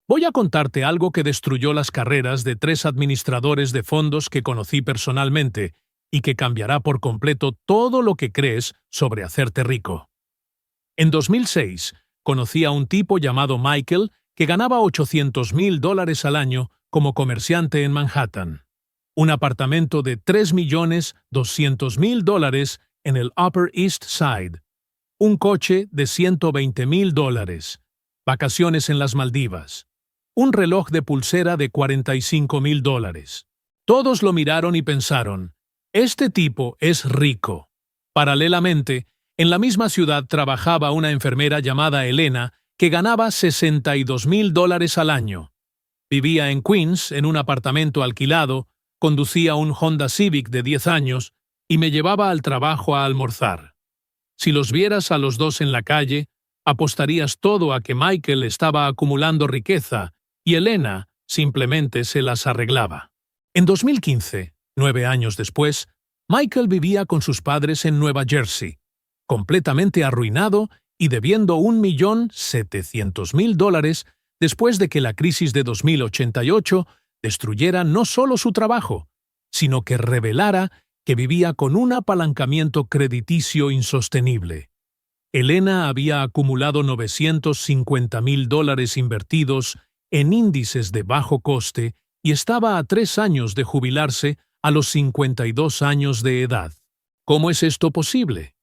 Voy a contarte algo que destruyó las carreras de 3 administradores de fondos que conocí personalmente y que cambiará por completo todo lo que crees sobre hacerte rico. En 2006, conocí a un tipo llamado Michael que ganaba $800,000 al año como comerciante en Manhattan. Un apartamento de $3,200,000 en el Upper East Side. Un coche de $120,000. Vacaciones en las Maldivas. Un reloj de pulsera de $45,000. Todos lo miraron y pensaron, este tipo es rico. Paralelamente, en la misma ciudad trabajaba una enfermera llamada Elena que ganaba $62,000 al año. Vivía en Queens en un apartamento alquilado, conducía un Honda Civic de 10 años y me llevaba al trabajo a almorzar. Si los vieras a los dos en la calle, apostarías todo a que Michael estaba acumulando riqueza y Elena simplemente se las arreglaba. En 2015, 9 años después, Michael vivía con sus padres en Nueva Jersey, completamente arruinado y debiendo $1,700,000 después de que la crisis de 2088 destruyera no solo su trabajo, sino que revelara que vivía con un apalancamiento crediticio insostenible. Elena había acumulado $950,000 invertidos en índices de bajo coste y estaba a 3 años de jubilarse a los 52 años de edad. ¿Cómo es esto posible?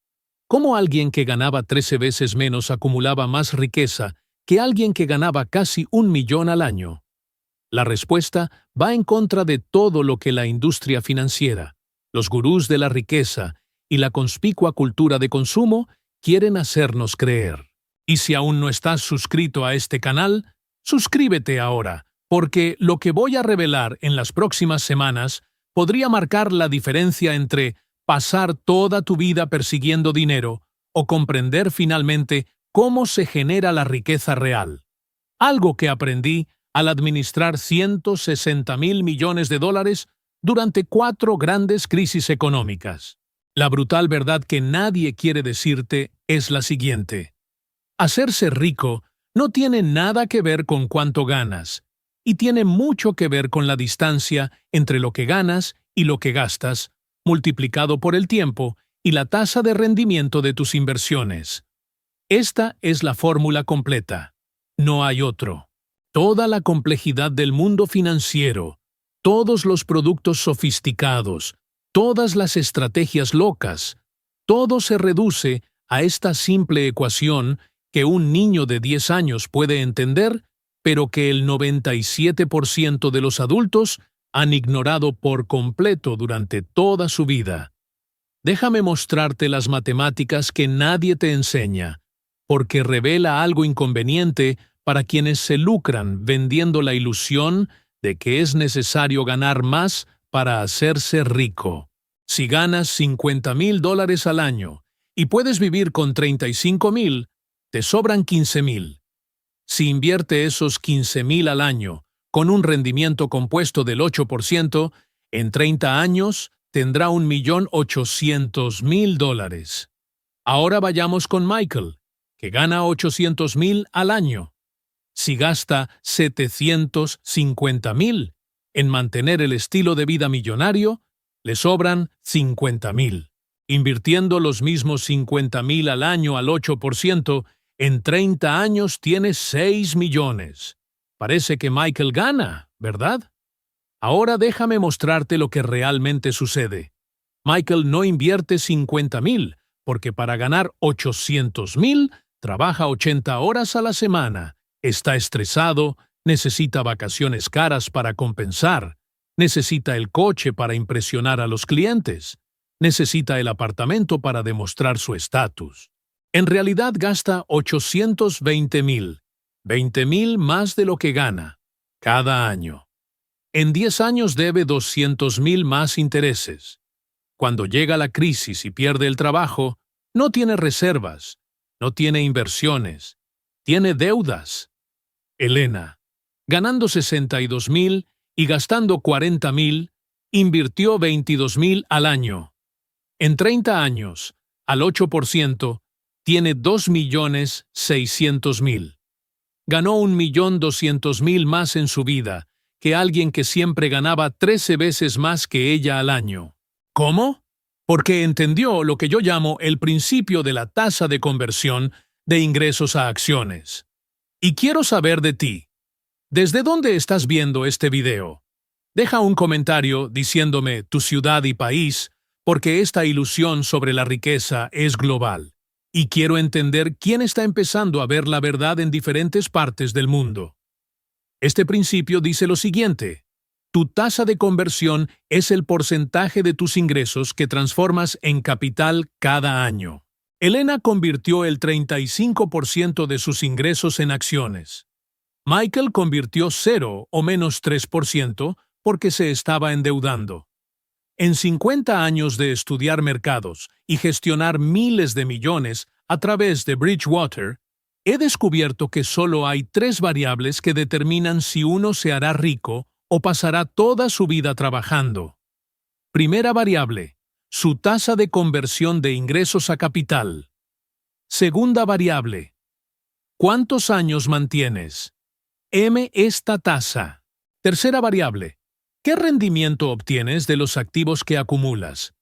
¿Cómo alguien que ganaba 13 veces menos acumulaba más riqueza que alguien que ganaba casi $1,000,000 al año? La respuesta va en contra de todo lo que la industria financiera, los gurús de la riqueza y la conspicua cultura de consumo quieren hacernos creer. Y si aún no estás suscrito a este canal, suscríbete ahora, porque lo que voy a revelar en las próximas semanas podría marcar la diferencia entre pasar toda tu vida persiguiendo dinero o comprender finalmente cómo se genera la riqueza real. Algo que aprendí al administrar $160,000 millones durante 4 grandes crisis económicas. La brutal verdad que nadie quiere decirte es la siguiente. Hacerse rico no tiene nada que ver con cuánto ganas, y tiene mucho que ver con la distancia entre lo que ganas y lo que gastas, multiplicado por el tiempo y la tasa de rendimiento de tus inversiones. Esta es la fórmula completa. No hay otro. Toda la complejidad del mundo financiero, todos los productos sofisticados, todas las estrategias locas, todo se reduce a esta simple ecuación que un niño de 10 años puede entender, pero que el 97% de los adultos han ignorado por completo durante toda su vida. Déjame mostrarte las matemáticas que nadie te enseña, porque revela algo inconveniente para quienes se lucran vendiendo la ilusión de que es necesario ganar más para hacerse rico. Si ganas $50,000 al año y puedes vivir con $35,000, te sobran $15,000. Si invierte esos $15,000 al año con un rendimiento compuesto del 8%, en 30 años tendrá $1,800,000. Ahora vayamos con Michael, que gana $800,000 al año. Si gasta $750,000 en mantener el estilo de vida millonario, le sobran $50,000. Invirtiendo los mismos $50,000 al año al 8%, en 30 años tiene $6 millones. Parece que Michael gana, ¿verdad? Ahora déjame mostrarte lo que realmente sucede. Michael no invierte $50,000, porque para ganar $800,000 trabaja 80 horas a la semana, está estresado, necesita vacaciones caras para compensar, necesita el coche para impresionar a los clientes, necesita el apartamento para demostrar su estatus. En realidad gasta $820,000, $20,000 más de lo que gana, cada año. En 10 años debe $200,000 más intereses. Cuando llega la crisis y pierde el trabajo, no tiene reservas, no tiene inversiones, tiene deudas. Elena, ganando $62,000 y gastando $40,000, invirtió $22,000 al año. En 30 años, al 8%, tiene $2,600,000. ganó 1.200.000 más en su vida que alguien que siempre ganaba 13 veces más que ella al año. ¿Cómo? Porque entendió lo que yo llamo el principio de la tasa de conversión de ingresos a acciones. Y quiero saber de ti. ¿Desde dónde estás viendo este video? Deja un comentario diciéndome tu ciudad y país, porque esta ilusión sobre la riqueza es global. Y quiero entender quién está empezando a ver la verdad en diferentes partes del mundo. Este principio dice lo siguiente: tu tasa de conversión es el porcentaje de tus ingresos que transformas en capital cada año. Elena convirtió el 35% de sus ingresos en acciones. Michael convirtió 0 o menos 3% porque se estaba endeudando. En 50 años de estudiar mercados y gestionar miles de millones a través de Bridgewater, he descubierto que solo hay 3 variables que determinan si uno se hará rico o pasará toda su vida trabajando. Primera variable: su tasa de conversión de ingresos a capital. Segunda variable: ¿cuántos años mantienes? M esta tasa. Tercera variable: ¿qué rendimiento obtienes de los activos que acumulas?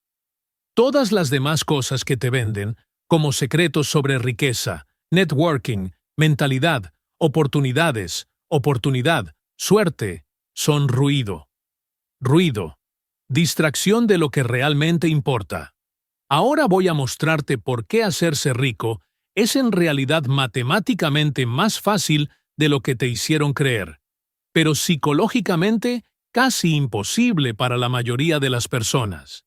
Todas las demás cosas que te venden, como secretos sobre riqueza, networking, mentalidad, oportunidad, suerte, son ruido. Ruido. Distracción de lo que realmente importa. Ahora voy a mostrarte por qué hacerse rico es en realidad matemáticamente más fácil de lo que te hicieron creer, pero psicológicamente casi imposible para la mayoría de las personas.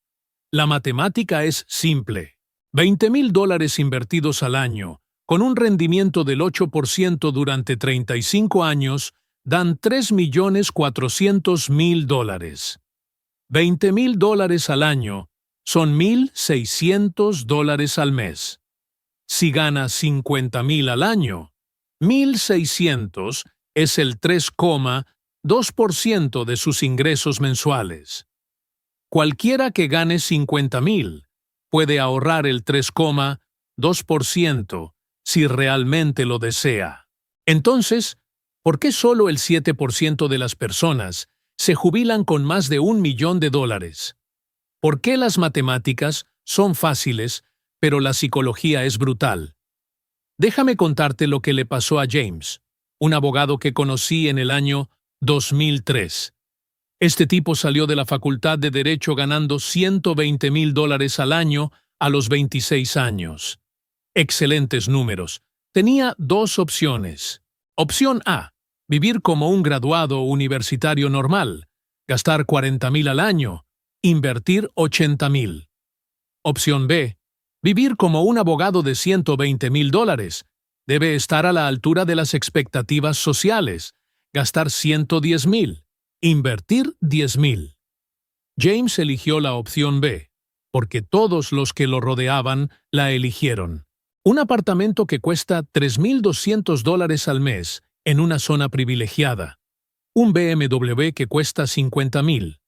La matemática es simple. $20,000 invertidos al año, con un rendimiento del 8% durante 35 años, dan $3,400,000. $20,000 al año son $1,600 al mes. Si ganas $50,000 al año, 1,600 es el 3,2% de sus ingresos mensuales. Cualquiera que gane 50,000 puede ahorrar el 3,2% si realmente lo desea. Entonces, ¿por qué solo el 7% de las personas se jubilan con más de $1,000,000? ¿Por qué las matemáticas son fáciles, pero la psicología es brutal? Déjame contarte lo que le pasó a James, un abogado que conocí en el año 2003. Este tipo salió de la Facultad de Derecho ganando $120,000 al año a los 26 años. Excelentes números. Tenía 2 opciones. Opción A: vivir como un graduado universitario normal, gastar $40,000 al año, invertir $80,000. Opción B: vivir como un abogado de $120,000. Debe estar a la altura de las expectativas sociales, gastar $110,000, invertir $10,000. James eligió la opción B, porque todos los que lo rodeaban la eligieron. Un apartamento que cuesta $3,200 al mes en una zona privilegiada. Un BMW que cuesta $50,000.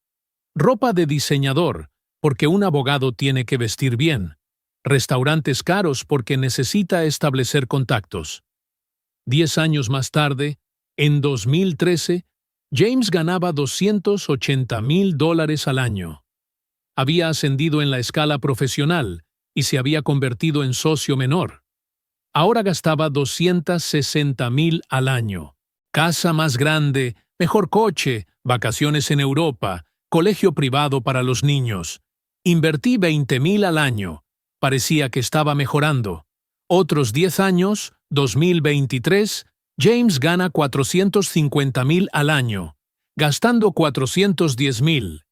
Ropa de diseñador, porque un abogado tiene que vestir bien. Restaurantes caros porque necesita establecer contactos. 10 años más tarde, en 2013, James ganaba $280,000 al año. Había ascendido en la escala profesional y se había convertido en socio menor. Ahora gastaba $260,000 al año. Casa más grande, mejor coche, vacaciones en Europa, colegio privado para los niños. Invertí $20,000 al año. Parecía que estaba mejorando. Otros 10 años, 2023, James gana $450,000 al año, gastando $410,000,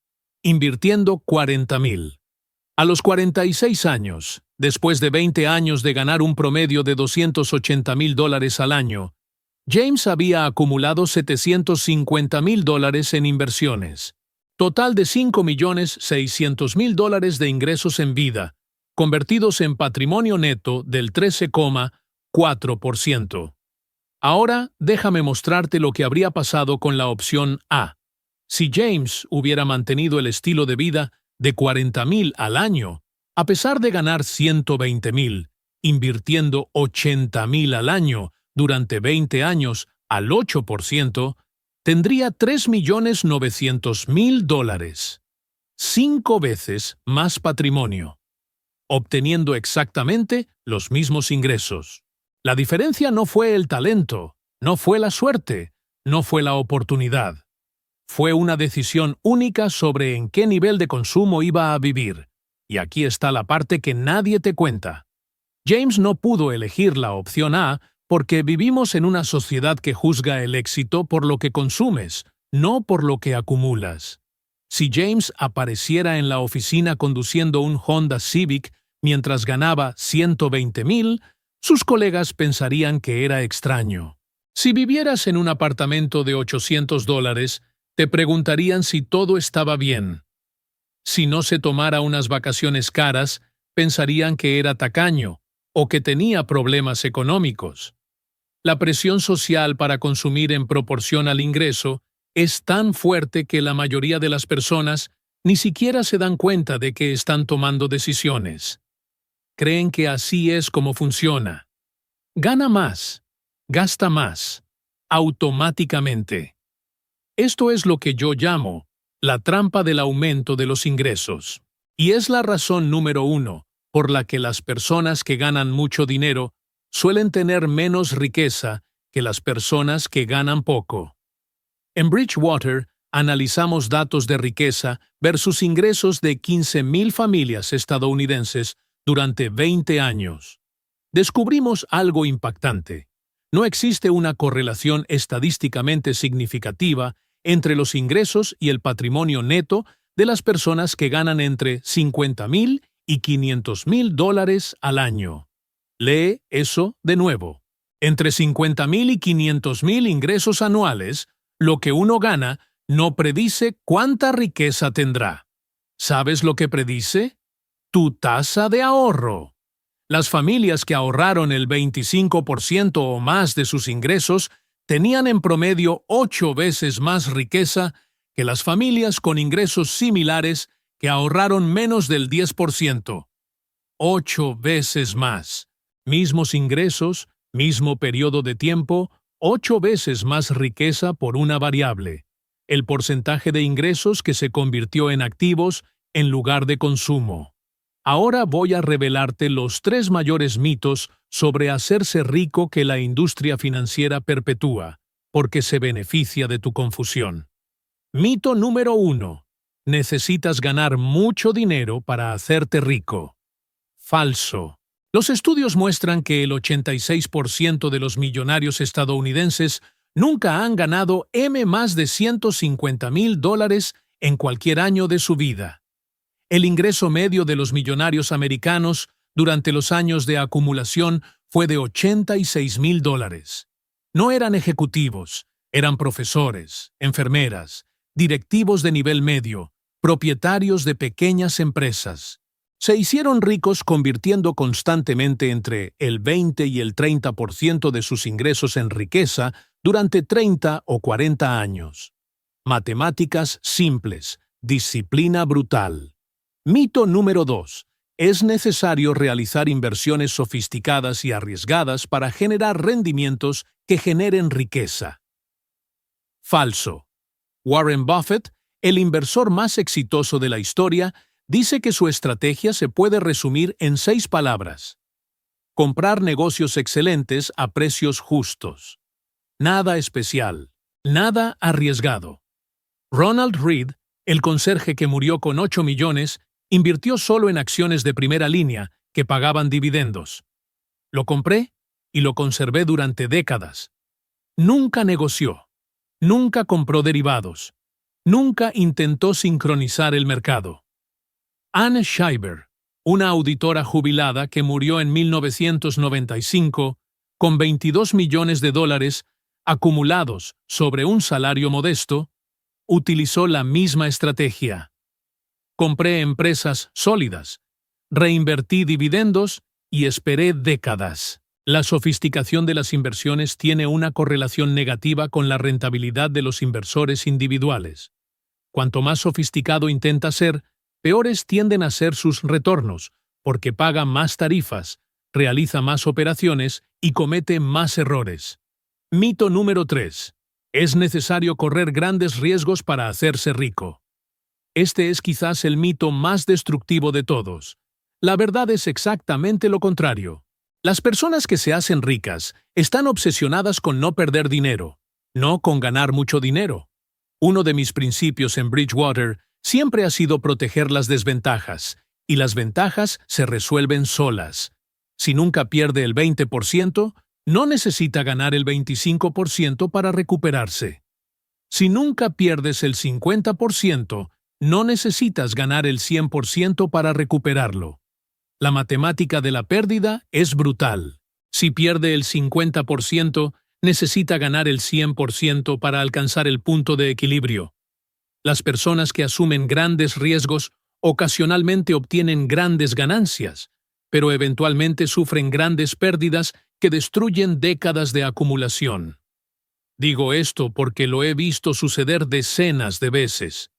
invirtiendo $40,000. A los 46 años, después de 20 años de ganar un promedio de $280,000 al año, James había acumulado $750,000 en inversiones. Total de $5,600,000 de ingresos en vida, convertidos en patrimonio neto del 13,4%. Ahora déjame mostrarte lo que habría pasado con la opción A. Si James hubiera mantenido el estilo de vida de $40,000 al año, a pesar de ganar $120,000, invirtiendo $80,000 al año durante 20 años al 8%, tendría $3.900.000, 5 veces más patrimonio, obteniendo exactamente los mismos ingresos. La diferencia no fue el talento, no fue la suerte, no fue la oportunidad. Fue una decisión única sobre en qué nivel de consumo iba a vivir. Y aquí está la parte que nadie te cuenta. James no pudo elegir la opción A porque vivimos en una sociedad que juzga el éxito por lo que consumes, no por lo que acumulas. Si James apareciera en la oficina conduciendo un Honda Civic mientras ganaba $120,000, sus colegas pensarían que era extraño. Si vivieras en un apartamento de $800, te preguntarían si todo estaba bien. Si no se tomara unas vacaciones caras, pensarían que era tacaño o que tenía problemas económicos. La presión social para consumir en proporción al ingreso es tan fuerte que la mayoría de las personas ni siquiera se dan cuenta de que están tomando decisiones. Creen que así es como funciona. Gana más, gasta más, automáticamente. Esto es lo que yo llamo la trampa del aumento de los ingresos. Y es la razón número 1 por la que las personas que ganan mucho dinero suelen tener menos riqueza que las personas que ganan poco. En Bridgewater analizamos datos de riqueza versus ingresos de 15,000 familias estadounidenses durante 20 años. Descubrimos algo impactante. No existe una correlación estadísticamente significativa entre los ingresos y el patrimonio neto de las personas que ganan entre $50,000 y $500,000 al año. Lee eso de nuevo. Entre $50,000 y $500,000 ingresos anuales, lo que uno gana no predice cuánta riqueza tendrá. ¿Sabes lo que predice? Tu tasa de ahorro. Las familias que ahorraron el 25% o más de sus ingresos tenían en promedio 8 veces más riqueza que las familias con ingresos similares que ahorraron menos del 10%. 8 veces más. Mismos ingresos, mismo periodo de tiempo, 8 veces más riqueza por una variable. El porcentaje de ingresos que se convirtió en activos en lugar de consumo. Ahora voy a revelarte los 3 mayores mitos sobre hacerse rico que la industria financiera perpetúa, porque se beneficia de tu confusión. Mito número 1. Necesitas ganar mucho dinero para hacerte rico. Falso. Los estudios muestran que el 86% de los millonarios estadounidenses nunca han ganado más de $150,000 en cualquier año de su vida. El ingreso medio de los millonarios americanos durante los años de acumulación fue de $86,000. No eran ejecutivos, eran profesores, enfermeras, directivos de nivel medio, propietarios de pequeñas empresas. Se hicieron ricos convirtiendo constantemente entre el 20 y el 30% de sus ingresos en riqueza durante 30 o 40 años. Matemáticas simples, disciplina brutal. Mito número 2. Es necesario realizar inversiones sofisticadas y arriesgadas para generar rendimientos que generen riqueza. Falso. Warren Buffett, el inversor más exitoso de la historia, dice que su estrategia se puede resumir en 6 palabras. Comprar negocios excelentes a precios justos. Nada especial. Nada arriesgado. Ronald Read, el conserje que murió con 8 millones, invirtió solo en acciones de primera línea que pagaban dividendos. Lo compré y lo conservé durante décadas. Nunca negoció. Nunca compró derivados. Nunca intentó sincronizar el mercado. Anne Scheiber, una auditora jubilada que murió en 1995 con $22 millones acumulados sobre un salario modesto, utilizó la misma estrategia. Compré empresas sólidas, reinvertí dividendos y esperé décadas. La sofisticación de las inversiones tiene una correlación negativa con la rentabilidad de los inversores individuales. Cuanto más sofisticado intenta ser, peores tienden a ser sus retornos, porque paga más tarifas, realiza más operaciones y comete más errores. Mito número 3. Es necesario correr grandes riesgos para hacerse rico. Este es quizás el mito más destructivo de todos. La verdad es exactamente lo contrario. Las personas que se hacen ricas están obsesionadas con no perder dinero, no con ganar mucho dinero. Uno de mis principios en Bridgewater siempre ha sido proteger las desventajas, y las ventajas se resuelven solas. Si nunca pierde el 20%, no necesita ganar el 25% para recuperarse. Si nunca pierdes el 50%, no necesitas ganar el 100% para recuperarlo. La matemática de la pérdida es brutal. Si pierde el 50%, necesita ganar el 100% para alcanzar el punto de equilibrio. Las personas que asumen grandes riesgos ocasionalmente obtienen grandes ganancias, pero eventualmente sufren grandes pérdidas que destruyen décadas de acumulación. Digo esto porque lo he visto suceder decenas de veces.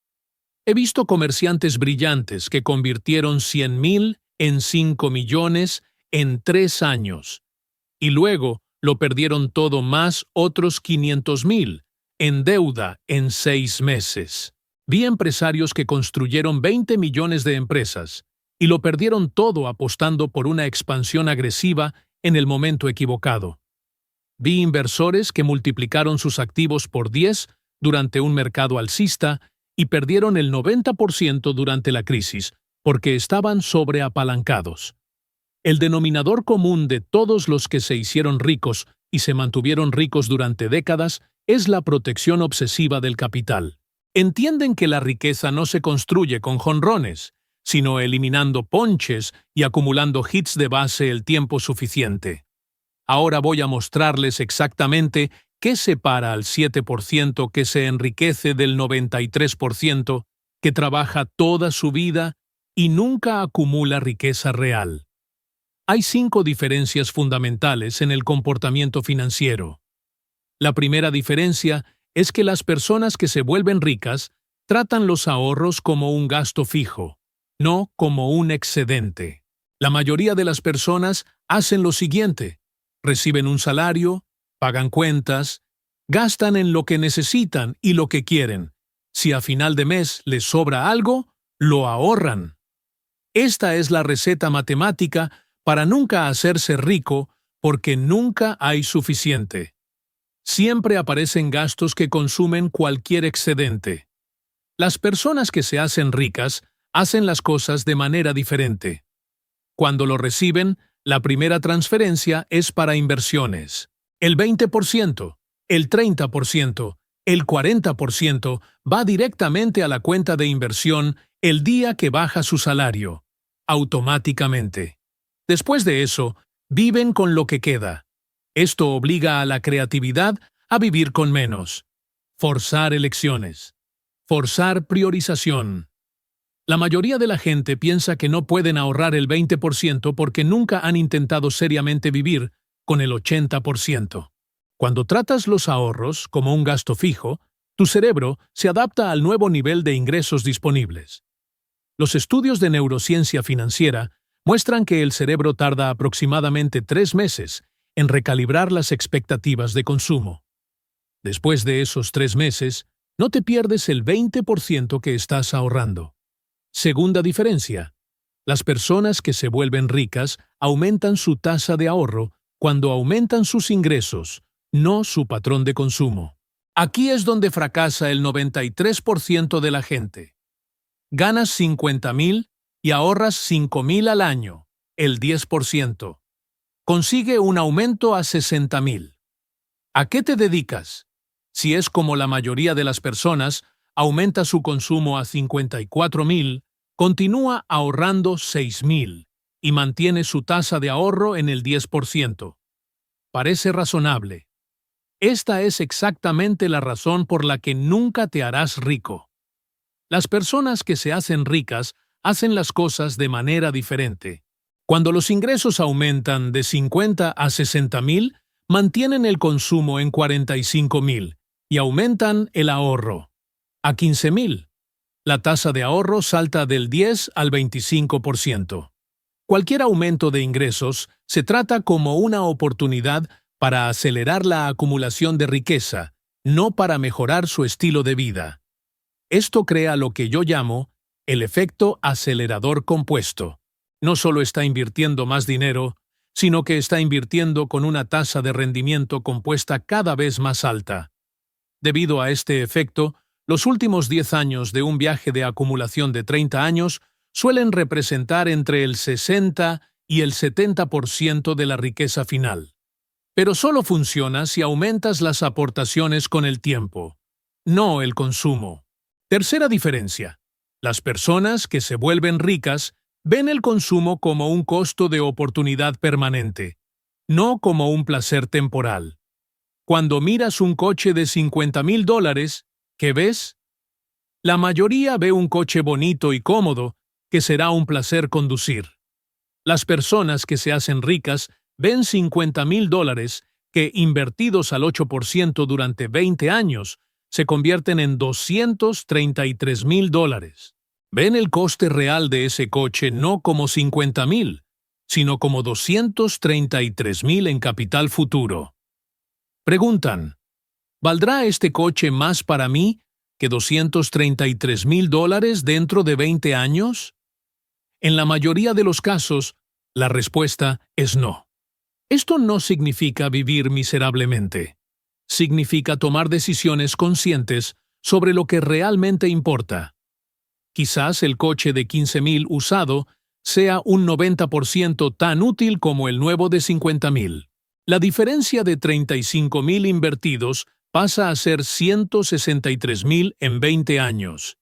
He visto comerciantes brillantes que convirtieron 100,000 en 5 millones en 3 años, y luego lo perdieron todo más otros 500,000 en deuda en 6 meses. Vi empresarios que construyeron 20 millones de empresas y lo perdieron todo apostando por una expansión agresiva en el momento equivocado. Vi inversores que multiplicaron sus activos por 10 durante un mercado alcista y perdieron el 90% durante la crisis, porque estaban sobreapalancados. El denominador común de todos los que se hicieron ricos y se mantuvieron ricos durante décadas es la protección obsesiva del capital. Entienden que la riqueza no se construye con jonrones, sino eliminando ponches y acumulando hits de base el tiempo suficiente. Ahora voy a mostrarles exactamente qué separa al 7% que se enriquece del 93% que trabaja toda su vida y nunca acumula riqueza real. Hay 5 diferencias fundamentales en el comportamiento financiero. La primera diferencia es que las personas que se vuelven ricas tratan los ahorros como un gasto fijo, no como un excedente. La mayoría de las personas hacen lo siguiente: reciben un salario, pagan cuentas, gastan en lo que necesitan y lo que quieren. Si a final de mes les sobra algo, lo ahorran. Esta es la receta matemática para nunca hacerse rico, porque nunca hay suficiente. Siempre aparecen gastos que consumen cualquier excedente. Las personas que se hacen ricas hacen las cosas de manera diferente. Cuando lo reciben, la primera transferencia es para inversiones. El 20%, el 30%, el 40% va directamente a la cuenta de inversión el día que baja su salario, automáticamente. Después de eso, viven con lo que queda. Esto obliga a la creatividad a vivir con menos. Forzar elecciones. Forzar priorización. La mayoría de la gente piensa que no pueden ahorrar el 20% porque nunca han intentado seriamente vivir con el 80%. Cuando tratas los ahorros como un gasto fijo, tu cerebro se adapta al nuevo nivel de ingresos disponibles. Los estudios de neurociencia financiera muestran que el cerebro tarda aproximadamente 3 meses en recalibrar las expectativas de consumo. Después de esos 3 meses, no te pierdes el 20% que estás ahorrando. Segunda diferencia. Las personas que se vuelven ricas aumentan su tasa de ahorro cuando aumentan sus ingresos, no su patrón de consumo. Aquí es donde fracasa el 93% de la gente. Ganas 50,000 y ahorras 5,000 al año, el 10%. Consigue un aumento a 60,000. ¿A qué te dedicas? Si es como la mayoría de las personas, aumenta su consumo a 54,000, continúa ahorrando 6,000 y mantiene su tasa de ahorro en el 10%. Parece razonable. Esta es exactamente la razón por la que nunca te harás rico. Las personas que se hacen ricas hacen las cosas de manera diferente. Cuando los ingresos aumentan de 50 a 60,000, mantienen el consumo en 45,000 y aumentan el ahorro a 15,000. La tasa de ahorro salta del 10 al 25%. Cualquier aumento de ingresos se trata como una oportunidad para acelerar la acumulación de riqueza, no para mejorar su estilo de vida. Esto crea lo que yo llamo el efecto acelerador compuesto. No solo está invirtiendo más dinero, sino que está invirtiendo con una tasa de rendimiento compuesta cada vez más alta. Debido a este efecto, los últimos 10 años de un viaje de acumulación de 30 años suelen representar entre el 60 y el 70% de la riqueza final. Pero solo funciona si aumentas las aportaciones con el tiempo, no el consumo. Tercera diferencia. Las personas que se vuelven ricas ven el consumo como un costo de oportunidad permanente, no como un placer temporal. Cuando miras un coche de $50,000, ¿qué ves? La mayoría ve un coche bonito y cómodo, que será un placer conducir. Las personas que se hacen ricas ven $50,000 que, invertidos al 8% durante 20 años, se convierten en $233,000. Ven el coste real de ese coche no como 50,000, sino como 233,000 en capital futuro. Preguntan, ¿valdrá este coche más para mí que $233,000 dentro de 20 años? En la mayoría de los casos, la respuesta es no. Esto no significa vivir miserablemente. Significa tomar decisiones conscientes sobre lo que realmente importa. Quizás el coche de 15,000 usado sea un 90% tan útil como el nuevo de 50,000. La diferencia de 35,000 invertidos pasa a ser 163,000 en 20 años.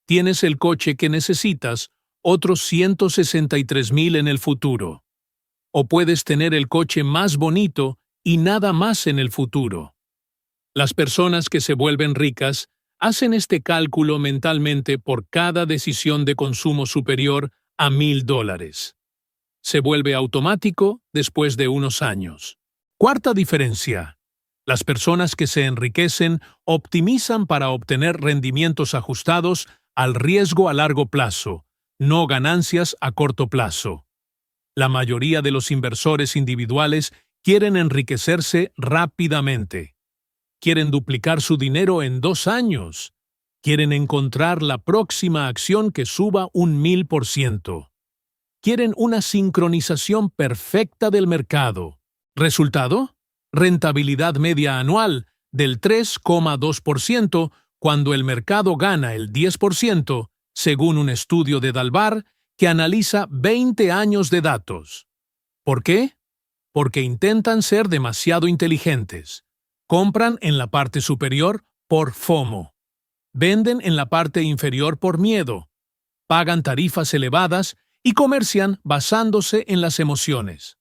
Tienes el coche que necesitas, otros 163,000 en el futuro. O puedes tener el coche más bonito y nada más en el futuro. Las personas que se vuelven ricas hacen este cálculo mentalmente por cada decisión de consumo superior a $1,000. Se vuelve automático después de unos años. Cuarta diferencia. Las personas que se enriquecen optimizan para obtener rendimientos ajustados al riesgo a largo plazo, no ganancias a corto plazo. La mayoría de los inversores individuales quieren enriquecerse rápidamente. Quieren duplicar su dinero en 2 años. Quieren encontrar la próxima acción que suba un 1000%. Quieren una sincronización perfecta del mercado. ¿Resultado? Rentabilidad media anual del 3,2% cuando el mercado gana el 10%, según un estudio de Dalbar que analiza 20 años de datos. ¿Por qué? Porque intentan ser demasiado inteligentes. Compran en la parte superior por FOMO. Venden en la parte inferior por miedo. Pagan tarifas elevadas y comercian basándose en las emociones.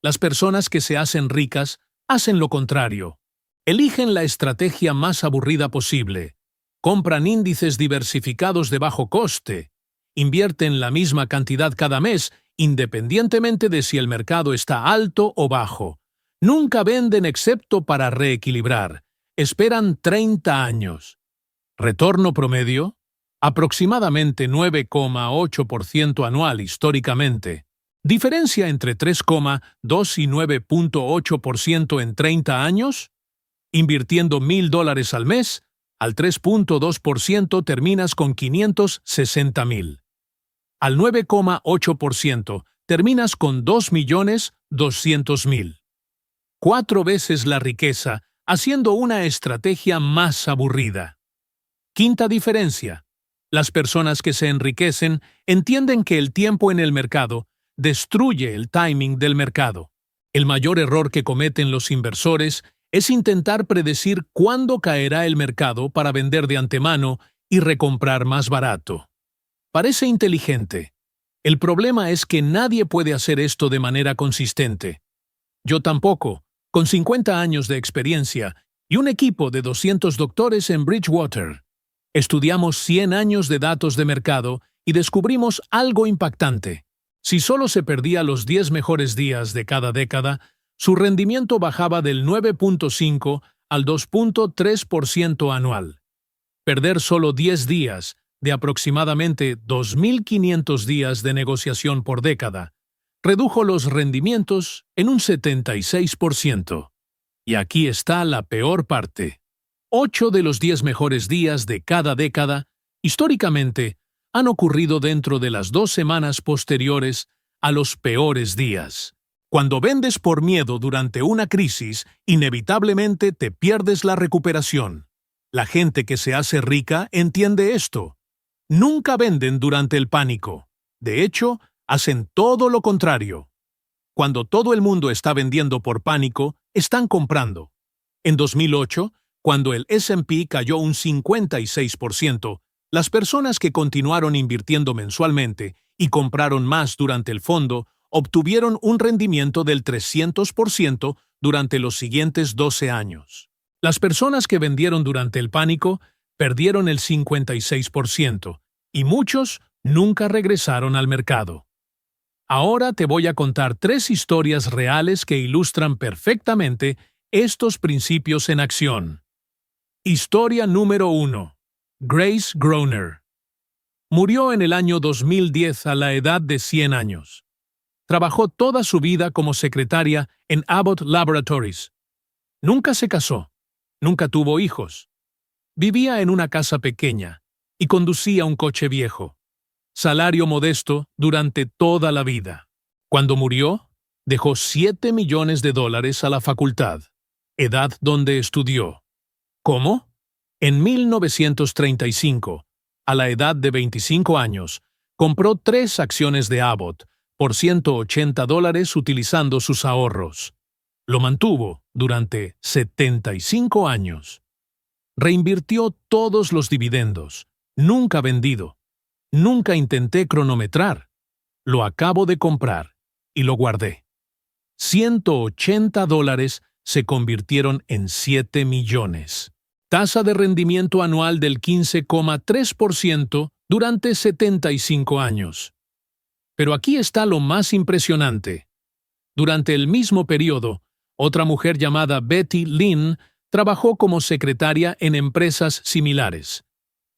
Las personas que se hacen ricas hacen lo contrario. Eligen la estrategia más aburrida posible. Compran índices diversificados de bajo coste. Invierten la misma cantidad cada mes, independientemente de si el mercado está alto o bajo. Nunca venden excepto para reequilibrar. Esperan 30 años. Retorno promedio, aproximadamente 9,8% anual históricamente. ¿Diferencia entre 3,2 y 9,8% en 30 años? Invirtiendo $1,000 al mes, al 3,2% terminas con 560,000. Al 9,8% terminas con 2,200,000. 4 veces la riqueza, haciendo una estrategia más aburrida. Quinta diferencia. Las personas que se enriquecen entienden que el tiempo en el mercado destruye el timing del mercado. El mayor error que cometen los inversores es intentar predecir cuándo caerá el mercado para vender de antemano y recomprar más barato. Parece inteligente. El problema es que nadie puede hacer esto de manera consistente. Yo tampoco, con 50 años de experiencia y un equipo de 200 doctores en Bridgewater. Estudiamos 100 años de datos de mercado y descubrimos algo impactante. Si solo se perdía los 10 mejores días de cada década, su rendimiento bajaba del 9,5 al 2,3% anual. Perder solo 10 días de aproximadamente 2,500 días de negociación por década redujo los rendimientos en un 76%. Y aquí está la peor parte. 8 de los 10 mejores días de cada década, históricamente, han ocurrido dentro de las 2 semanas posteriores a los peores días. Cuando vendes por miedo durante una crisis, inevitablemente te pierdes la recuperación. La gente que se hace rica entiende esto. Nunca venden durante el pánico. De hecho, hacen todo lo contrario. Cuando todo el mundo está vendiendo por pánico, están comprando. En 2008, cuando el S&P cayó un 56%, las personas que continuaron invirtiendo mensualmente y compraron más durante el fondo obtuvieron un rendimiento del 300% durante los siguientes 12 años. Las personas que vendieron durante el pánico perdieron el 56% y muchos nunca regresaron al mercado. Ahora te voy a contar 3 historias reales que ilustran perfectamente estos principios en acción. Historia número 1. Grace Groner. Murió en el año 2010 a la edad de 100 años. Trabajó toda su vida como secretaria en Abbott Laboratories. Nunca se casó, nunca tuvo hijos. Vivía en una casa pequeña y conducía un coche viejo. Salario modesto durante toda la vida. Cuando murió, dejó $7 millones a la facultad, edad donde estudió. ¿Cómo? En 1935, a la edad de 25 años, compró 3 acciones de Abbott por $180 utilizando sus ahorros. Lo mantuvo durante 75 años. Reinvirtió todos los dividendos, nunca vendido. Nunca intenté cronometrar. Lo acabo de comprar y lo guardé. $180 se convirtieron en 7 millones. Tasa de rendimiento anual del 15,3% durante 75 años. Pero aquí está lo más impresionante. Durante el mismo periodo, otra mujer llamada Betty Lynn trabajó como secretaria en empresas similares.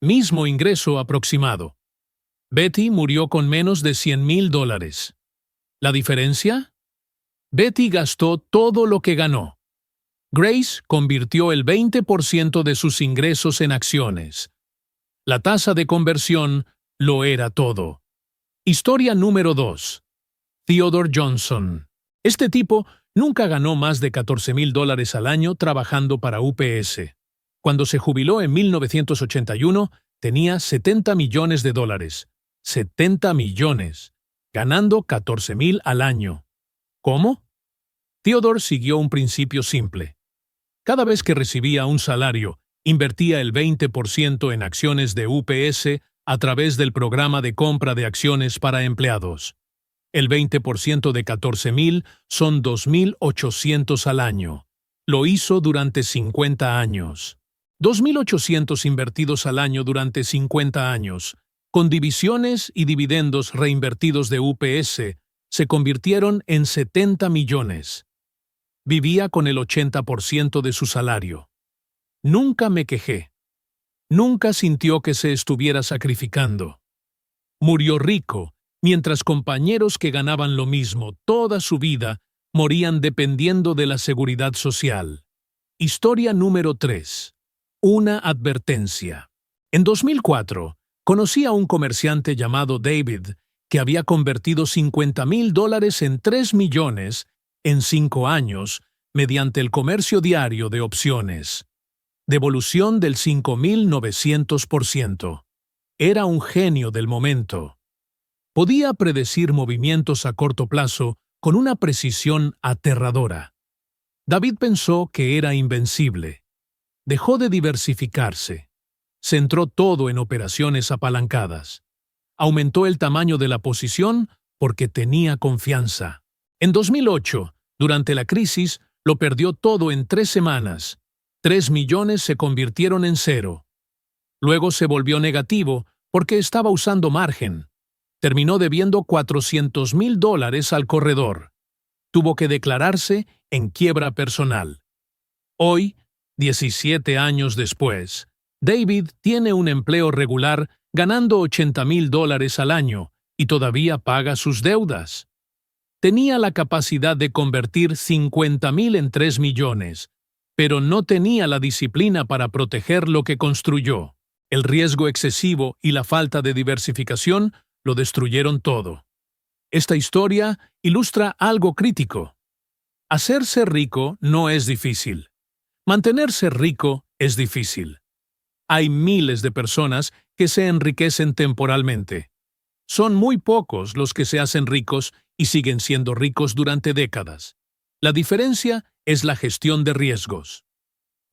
Mismo ingreso aproximado. Betty murió con menos de $100,000. ¿La diferencia? Betty gastó todo lo que ganó. Grace convirtió el 20% de sus ingresos en acciones. La tasa de conversión lo era todo. Historia número 2. Theodore Johnson. Este tipo nunca ganó más de $14,000 al año trabajando para UPS. Cuando se jubiló en 1981, tenía $70 millones. 70 millones, ganando 14,000 al año. ¿Cómo? Theodore siguió un principio simple. Cada vez que recibía un salario, invertía el 20% en acciones de UPS a través del programa de compra de acciones para empleados. El 20% de 14,000 son 2,800 al año. Lo hizo durante 50 años. 2,800 invertidos al año durante 50 años. Con divisiones y dividendos reinvertidos de UPS, se convirtieron en 70 millones. Vivía con el 80% de su salario. Nunca me quejé. Nunca sintió que se estuviera sacrificando. Murió rico, mientras compañeros que ganaban lo mismo toda su vida morían dependiendo de la seguridad social. Historia número 3. Una advertencia. En 2004, conocí a un comerciante llamado David que había convertido $50,000 en 3 millones en 5 años mediante el comercio diario de opciones. Devolución del 5,900%. Era un genio del momento. Podía predecir movimientos a corto plazo con una precisión aterradora. David pensó que era invencible. Dejó de diversificarse. Centró todo en operaciones apalancadas. Aumentó el tamaño de la posición porque tenía confianza. En 2008, durante la crisis, lo perdió todo en 3 semanas. 3 millones se convirtieron en 0. Luego se volvió negativo porque estaba usando margen. Terminó debiendo $400,000 al corredor. Tuvo que declararse en quiebra personal. Hoy, 17 años después, David tiene un empleo regular ganando $80,000 al año y todavía paga sus deudas. Tenía la capacidad de convertir 50,000 en 3 millones, pero no tenía la disciplina para proteger lo que construyó. El riesgo excesivo y la falta de diversificación lo destruyeron todo. Esta historia ilustra algo crítico. Hacerse rico no es difícil. Mantenerse rico es difícil. Hay miles de personas que se enriquecen temporalmente. Son muy pocos los que se hacen ricos y siguen siendo ricos durante décadas. La diferencia es la gestión de riesgos.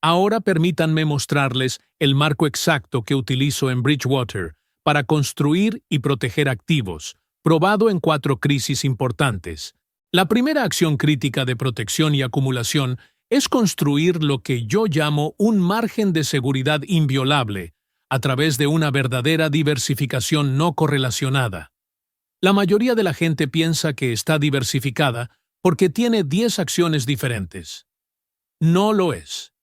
Ahora permítanme mostrarles el marco exacto que utilizo en Bridgewater para construir y proteger activos, probado en 4 crisis importantes. La primera acción crítica de protección y acumulación es construir lo que yo llamo un margen de seguridad inviolable a través de una verdadera diversificación no correlacionada. La mayoría de la gente piensa que está diversificada porque tiene 10 acciones diferentes. No lo es.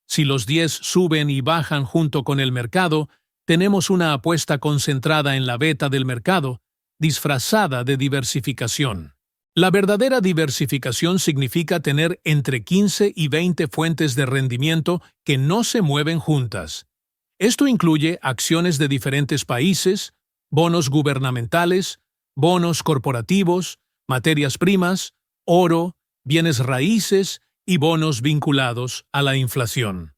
Si los 10 suben y bajan junto con el mercado, tenemos una apuesta concentrada en la beta del mercado, disfrazada de diversificación. La verdadera diversificación significa tener entre 15 y 20 fuentes de rendimiento que no se mueven juntas. Esto incluye acciones de diferentes países, bonos gubernamentales, bonos corporativos, materias primas, oro, bienes raíces y bonos vinculados a la inflación.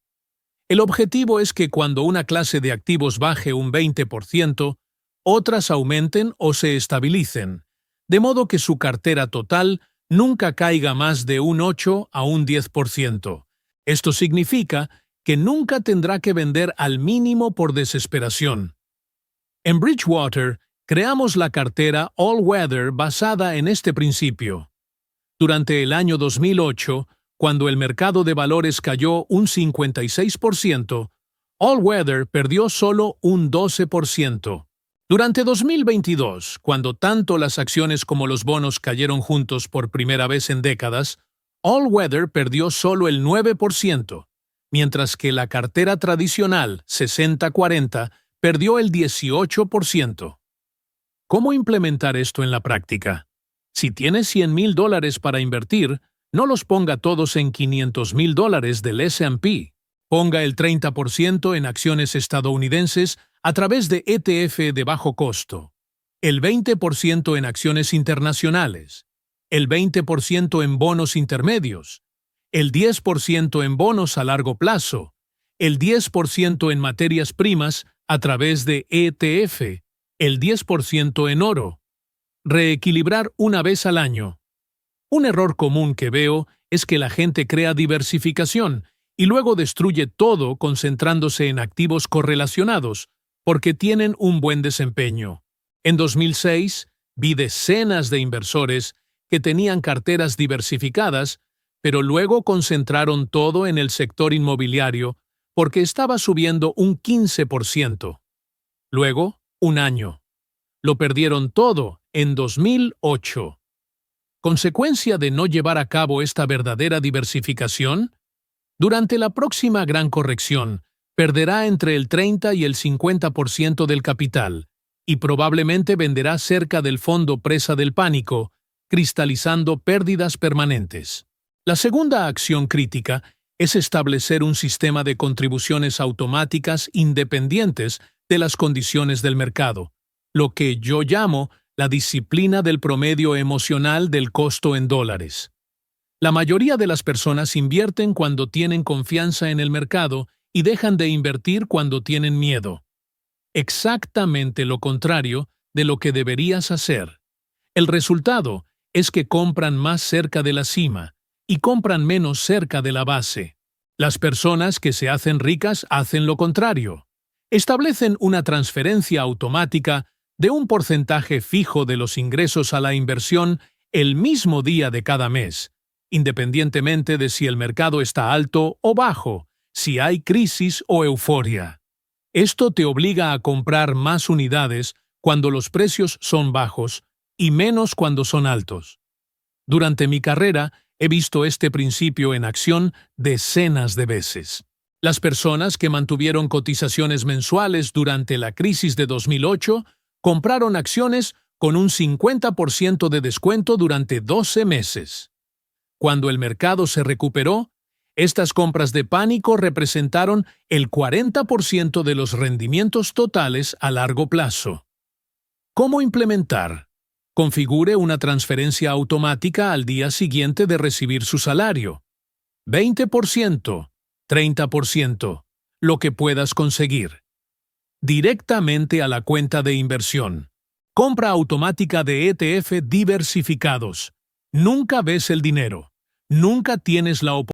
El objetivo es que cuando una clase de activos baje un 20%, otras aumenten o se estabilicen, de modo que su cartera total nunca caiga más de un 8 a un 10%. Esto significa que nunca tendrá que vender al mínimo por desesperación. En Bridgewater, creamos la cartera All Weather basada en este principio. Durante el año 2008, cuando el mercado de valores cayó un 56%, All Weather perdió solo un 12%. Durante 2022, cuando tanto las acciones como los bonos cayeron juntos por primera vez en décadas, All Weather perdió solo el 9%, mientras que la cartera tradicional 60-40 perdió el 18%. ¿Cómo implementar esto en la práctica? Si tienes $100,000 para invertir, no los ponga todos en $500,000 del S&P. Ponga el 30% en acciones estadounidenses a través de ETF de bajo costo, el 20% en acciones internacionales, el 20% en bonos intermedios, el 10% en bonos a largo plazo, el 10% en materias primas a través de ETF, el 10% en oro. Reequilibrar una vez al año. Un error común que veo es que la gente crea diversificación y luego destruye todo concentrándose en activos correlacionados porque tienen un buen desempeño. En 2006, vi decenas de inversores que tenían carteras diversificadas, pero luego concentraron todo en el sector inmobiliario porque estaba subiendo un 15%. Luego, un año. Lo perdieron todo en 2008. ¿Consecuencia de no llevar a cabo esta verdadera diversificación? Durante la próxima gran corrección, perderá entre el 30 y el 50% del capital, y probablemente venderá cerca del fondo presa del pánico, cristalizando pérdidas permanentes. La segunda acción crítica es establecer un sistema de contribuciones automáticas independientes de las condiciones del mercado, lo que yo llamo la disciplina del promedio emocional del costo en dólares. La mayoría de las personas invierten cuando tienen confianza en el mercado y dejan de invertir cuando tienen miedo. Exactamente lo contrario de lo que deberías hacer. El resultado es que compran más cerca de la cima y compran menos cerca de la base. Las personas que se hacen ricas hacen lo contrario. Establecen una transferencia automática de un porcentaje fijo de los ingresos a la inversión el mismo día de cada mes, independientemente de si el mercado está alto o bajo, si hay crisis o euforia. Esto te obliga a comprar más unidades cuando los precios son bajos y menos cuando son altos. Durante mi carrera, he visto este principio en acción decenas de veces. Las personas que mantuvieron cotizaciones mensuales durante la crisis de 2008 compraron acciones con un 50% de descuento durante 12 meses. Cuando el mercado se recuperó, estas compras de pánico representaron el 40% de los rendimientos totales a largo plazo. ¿Cómo implementar? Configure una transferencia automática al día siguiente de recibir su salario. 20%, 30%, lo que puedas conseguir. Directamente a la cuenta de inversión. Compra automática de ETF diversificados. Nunca ves el dinero. Nunca tienes la oportunidad.